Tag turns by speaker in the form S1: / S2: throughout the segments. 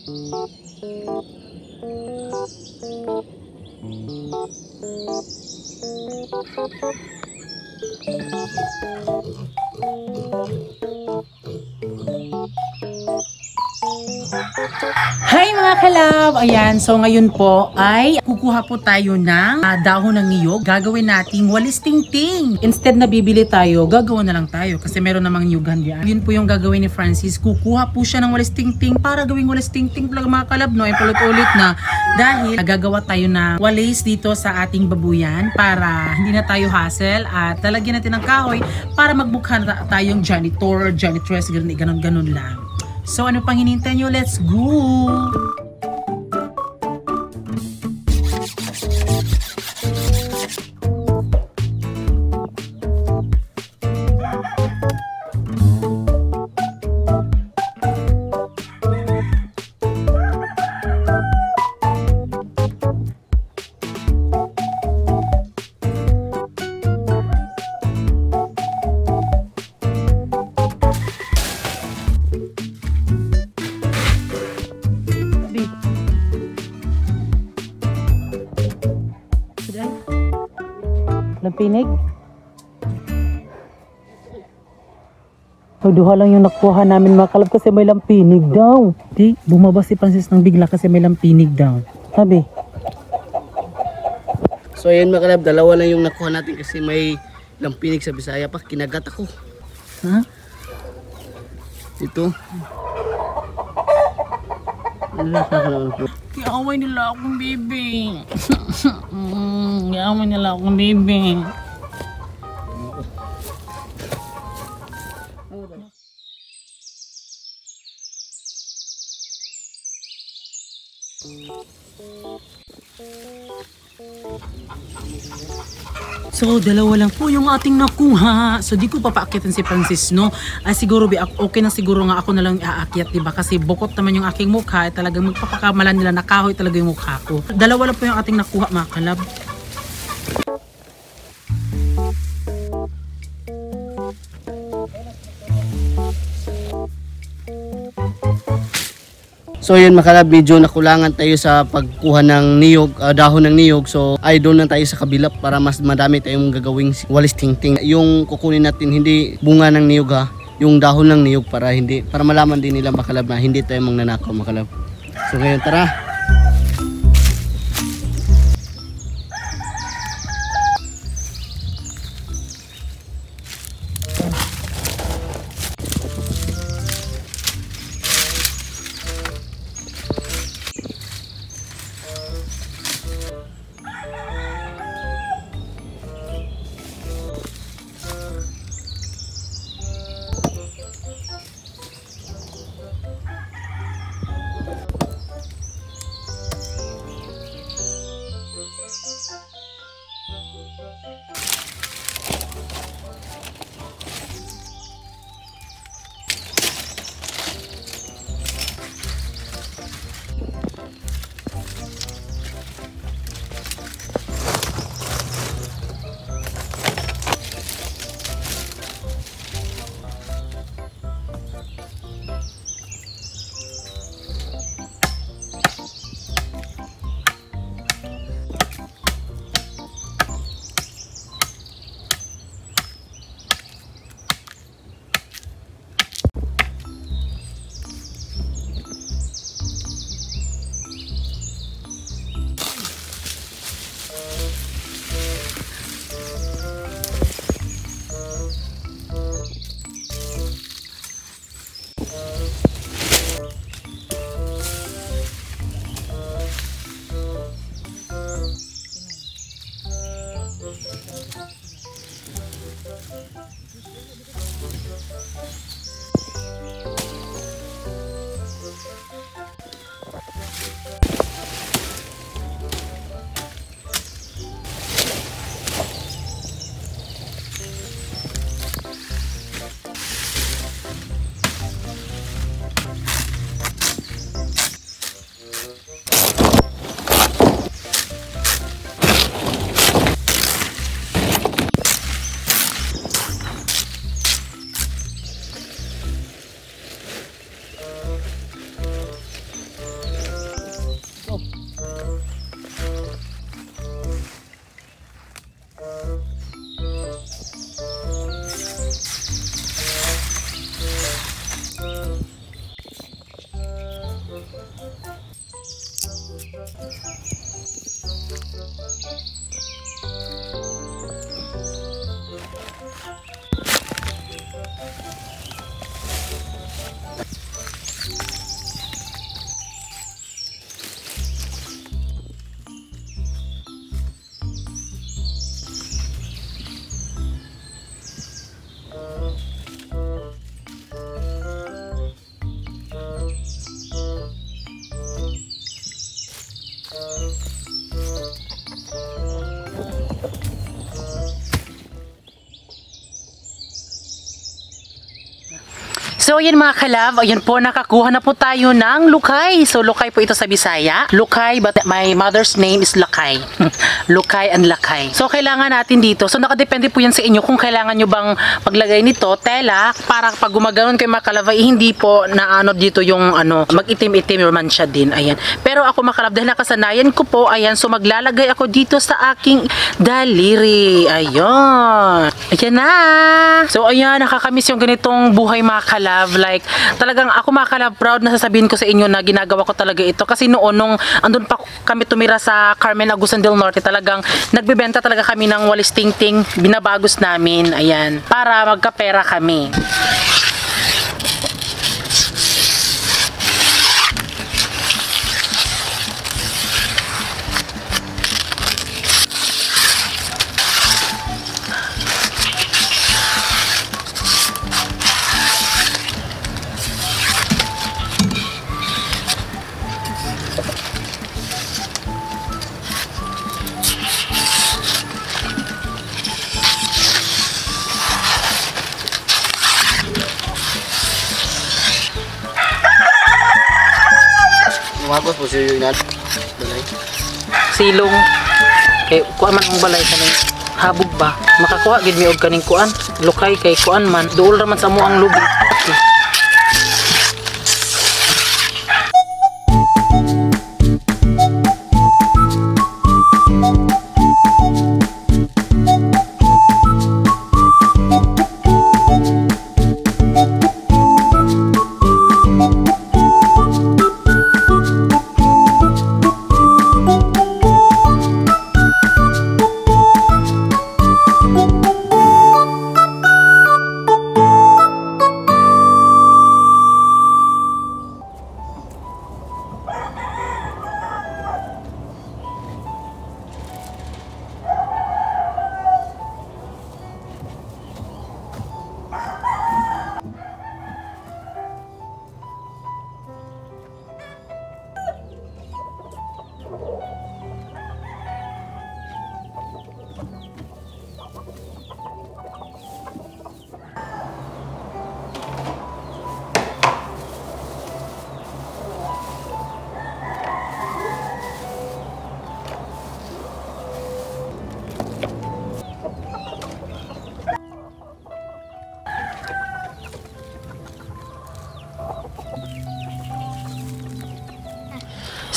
S1: Hi mga kalab! Ayan, so ngayon po ay kukuha po tayo ng dahon ng niyog. Gagawin nating walis tingting. Instead na bibili tayo, gagawa na lang tayo kasi meron namang niyugan diyan. Yun po yung gagawin ni Francis. Kukuha po siya ng walis tingting para gawing walis tingting talaga mga kalab, no? Ipalit-ulit na dahil gagawa tayo ng walis dito sa ating babuyan para hindi na tayo hassle at talagyan natin ng kahoy para magbukhan tayong janitor or janitress, ganun-ganun lang. So ano pang hinihintay nyo? Let's go! Lampinig? Duha lang yung nakuha namin mga kalab kasi may lampinig daw. Di, bumaba si Francis ng bigla kasi may lampinig daw. Sabi.
S2: So ayun mga kalab, dalawa lang yung nakuha natin kasi may lampinig sa Bisaya pa. Kinagat ako.
S1: Ha?
S2: Ito.
S1: Kiaway nila akong baby. Kiaway nila akong baby. So, dalawa lang po yung ating nakuha. So, di ko papaakitin si Francis, no? Ay, siguro, okay na siguro nga ako na lang aakyat, diba? Kasi bukot naman yung aking mukha. Talagang magpapakamalan nila na kahoy talaga yung mukha ko. Dalawa lang po yung ating nakuha, mga kalab.
S2: So yun mga kalab, medyo nakulangan tayo sa pagkuha ng niyog, dahon ng niyog. So ay doon lang tayo sa kabila para mas madami tayong gagawing walis tingting. Yung kukunin natin hindi bunga ng niyog ha, yung dahon ng niyog para malaman din nila mga kalab na hindi tayo mangnanakaw mga kalab. So ngayon tara.
S1: So ayan mga kalab, ayun po nakakuha na po tayo ng lukay. So lukay po ito sa Bisaya. Lukay, but my mother's name is Lakay. Lukay and Lakay. So kailangan natin dito. So nakadepende po yan sa inyo kung kailangan nyo bang paglagay nito, tela, para pag gumagano'n kayo mga kalab, hindi po na ano dito yung ano, mag-itim-itim man siya din. Ayan. Pero ako mga kalab, dahil nakasanayan ko po, ayan, so maglalagay ako dito sa aking daliri. Ayun. Ayan na. So ayan, nakakamiss yung ganitong buhay mga kalab. Like, talagang ako mga kalab, proud na sasabihin ko sa inyo na ginagawa ko talaga ito. Kasi noon, nung andun pa kami tumira sa Carmen Agusan del Norte, talagang nagbebenta talaga kami ng walis tingting, binabagos namin, ayan, para magkapera kami.
S2: Lumabas po siya yung balay.
S1: Silong. Kay kuan man ang balay kaning habog ba? Makakuha gid mi og kaning kuan. Lukay kay kuan man. Duol ra man sa mo ang lubi.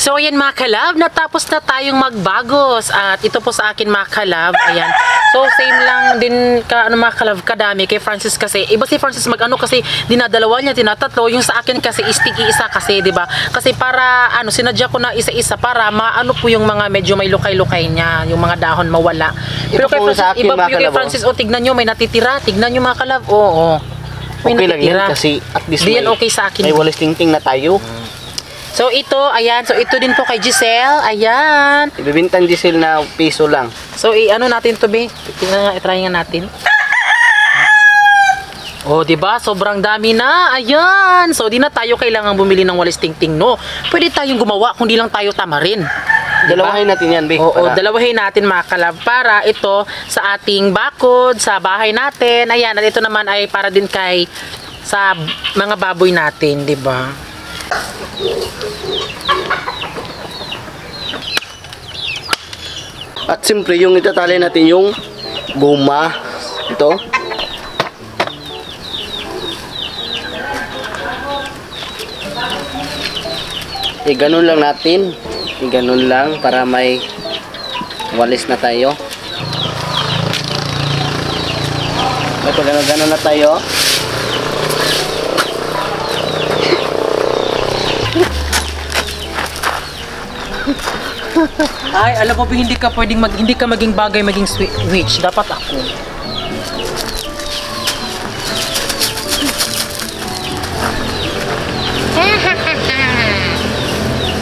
S1: So ayan mga kalab, natapos na tayong magbagos at ito po sa akin mga kalab, ayan. So same lang din ka ano mga kalab, kadami kay Francis kasi. Iba si Francis mag-ano kasi dinadalawa niya, tinatatlo. Yung sa akin kasi sticky isa kasi, 'di ba? Kasi para ano sinadya ko na isa-isa para maano po yung mga medyo may lukay-lukay niya, yung mga dahon mawala. Pero kay Francis, iba po yung kay Francis, tignan niyo may natitira, tignan niyo mga kalab. Oo. May
S2: okay lang yan kasi at least may,
S1: okay sa akin.
S2: May walis tingting na tayo.
S1: So ito, ayan. So ito din po kay Giselle. Ayan.
S2: Ibibintang Giselle na piso lang.
S1: So ano natin to be? Tingnan nga, i-try nga natin. Oh, 'di ba? Sobrang dami na. Ayan. So di na tayo kailangan bumili ng walis tingting, no. Pwede tayong gumawa kung di lang tayo tamarin.
S2: Dalawahin natin yan, Be.
S1: Oo, dalawahin natin mga kalab para ito sa ating bakod, sa bahay natin. Ayan, at ito naman ay para din kay sa mga baboy natin, 'di ba?
S2: At siyempre, yung itatali natin yung goma. Ito. Ganun lang natin. Ganun lang para may walis na tayo. Ito, ganun na tayo.
S1: Ay, alam mo ba hindi ka pwedeng hindi ka maging bagay, maging witch. Dapat ako.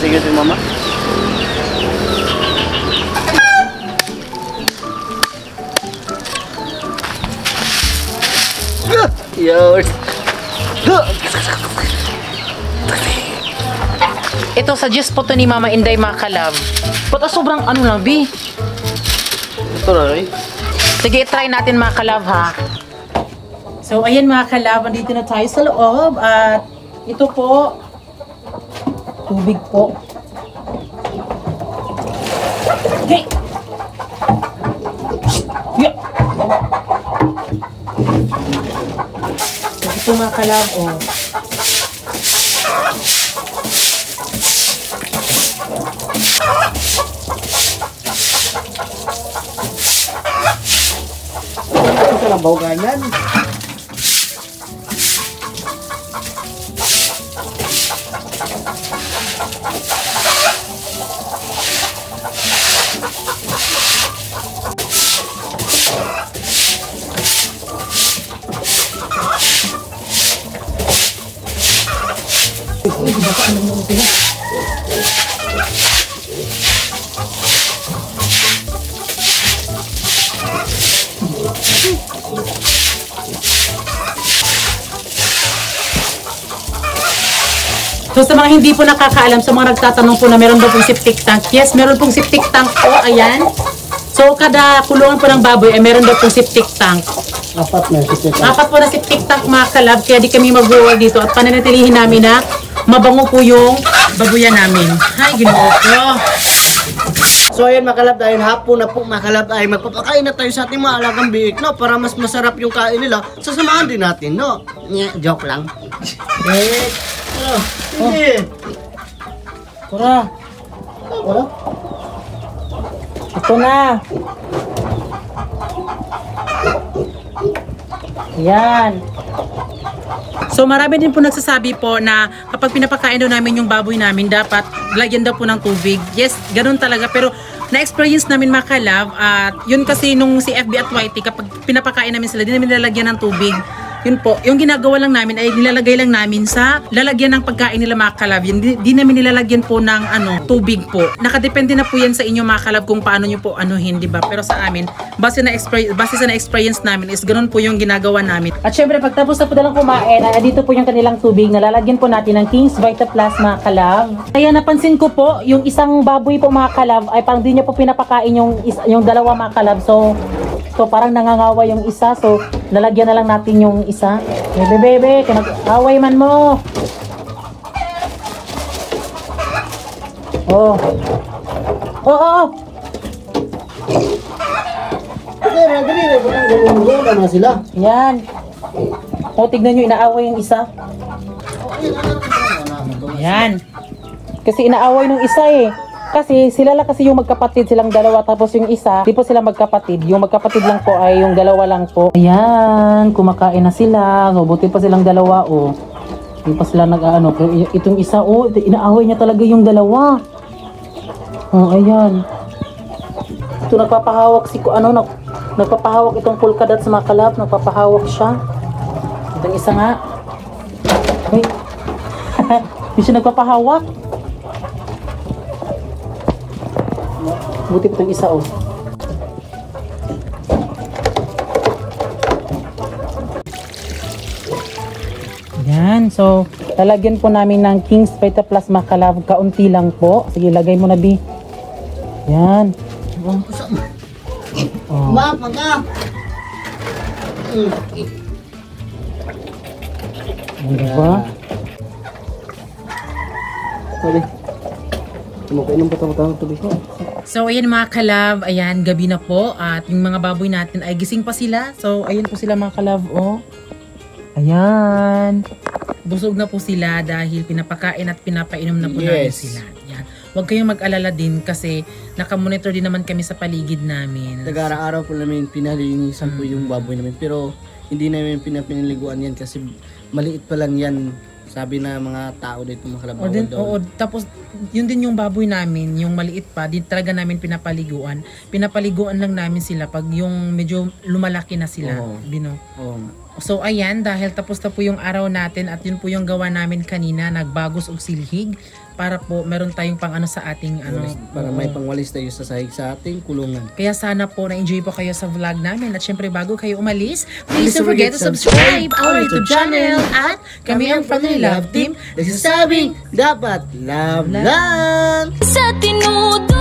S2: Sige din, mama. Yun.
S1: Ito, suggest po to ni Mama Inday mga kalab. But sobrang ano lang, B.
S2: Ito na rin.
S1: Sige, try natin mga kalab, ha. So, ayan mga kalab, dito na tayo sa loob. At ito po, tubig po. Okay. Yeah. So, ito mga kalab, oh.
S2: Ito sa labaw ganyan.
S1: So sa mga hindi po nakakaalam, sa mga nagtatanong po na meron daw pong septic tank, yes, meron pong septic tank po, ayan. So kada kulungan po ng baboy ay meron daw pong septic tank.
S2: Apat na septic tank.
S1: Apat po na septic tank mga kalab, kaya di kami mag-work dito at pananatilihin namin na mabango po yung babuyan namin. Hay, ginoo ko.
S2: So ayan mga kalab, dahil hapon na po mga kalab ay magpapakain na tayo sa ating mga alagang biik, no? Para mas masarap yung kain nila, sasamahan din natin, no? Joke lang. Hindi.
S1: Tara.
S2: Wala?
S1: Ito na. Yan. So marami din po nagsasabi po na kapag pinapakain daw namin yung baboy namin, dapat lagyan daw po ng tubig. Yes, ganun talaga. Pero na-experience namin mga kalab, at yun kasi nung si FB at YT, kapag pinapakain namin sila, di namin nilalagyan ng tubig. Yun po, yung ginagawa lang namin ay nilalagay lang namin sa lalagyan ng pagkain nila mga kalab. Yun, di namin nilalagyan po ng tubig po. Nakadepende na po yan sa inyo mga kalab kung paano nyo po anuhin, di ba? Pero sa amin, base sa na-experience namin is ganun po yung ginagawa namin. At syempre, pagtapos na po dalang kumain, dito po yung kanilang tubig, nalalagyan po natin ng King's Vita Plus mga kalab. Kaya napansin ko po, yung isang baboy po mga kalab, ay parang di niya po pinapakain yung dalawa mga kalab. So parang nangangawa yung isa, so lalagyan na lang natin yung isa. Bebe, away man mo. Oh.
S2: Dali na sila.
S1: Yan. O, tignan nyo, inaaway yung isa. Yan. Kasi inaaway nung isa eh. Kasi sila lang kasi yung magkapatid, silang dalawa, tapos yung isa, di po sila magkapatid. Yung magkapatid lang po ay yung dalawa lang po. Ayan, kumakain na sila. So, buti pa silang dalawa, oh. Di pa sila nag-ano. Pero itong isa, oh, inaaway niya talaga yung dalawa. Oh, ayan. Ito, nagpapahawak nagpapahawak itong pulkadat sa mga kalab. Nagpapahawak siya. Itong isa nga. Ay. Hindi siya nagpapahawak. Buti pa itong isa, oh. Yan. So, lalagyan po namin ng King's Vita Plus mga kalab. Kaunti lang po. Sige, lagay mo na, B. Yan. Oh.
S2: Mapa ka!
S1: Diba?
S2: Sorry. Kumakain ng patang-patang tubig ko.
S1: So, ayan mga kalab, ayan, gabi na po, at yung mga baboy natin ay gising pa sila. So, ayan po sila mga kalab, oh. Ayan. Busog na po sila dahil pinapakain at pinapainom na po namin sila. Ayan. Huwag kayong mag-alala din kasi nakamonitor din naman kami sa paligid namin.
S2: Nag-araw-araw po namin pinalinisan po yung baboy namin, pero hindi namin pinapiniliguan yan kasi maliit pa lang yan. Sabi na mga tao dito mga kalabaw daw.
S1: Oo, tapos yun din yung baboy namin, yung maliit pa, di talaga namin pinapaliguan. Pinapaliguan lang namin sila pag yung medyo lumalaki na sila. Bino. So ayan, dahil tapos na po yung araw natin at yun po yung gawa namin kanina, nagbagos og silhig para po meron tayong pang ano sa ating
S2: para may pangwalis tayo sa sahig sa ating kulungan.
S1: Kaya sana po na-enjoy po kayo sa vlog namin at syempre bago kayo umalis, please don't forget to subscribe our YouTube channel at kami ang Family Love Team.
S2: Nagsasabing dapat love lang!
S3: Sa tinuto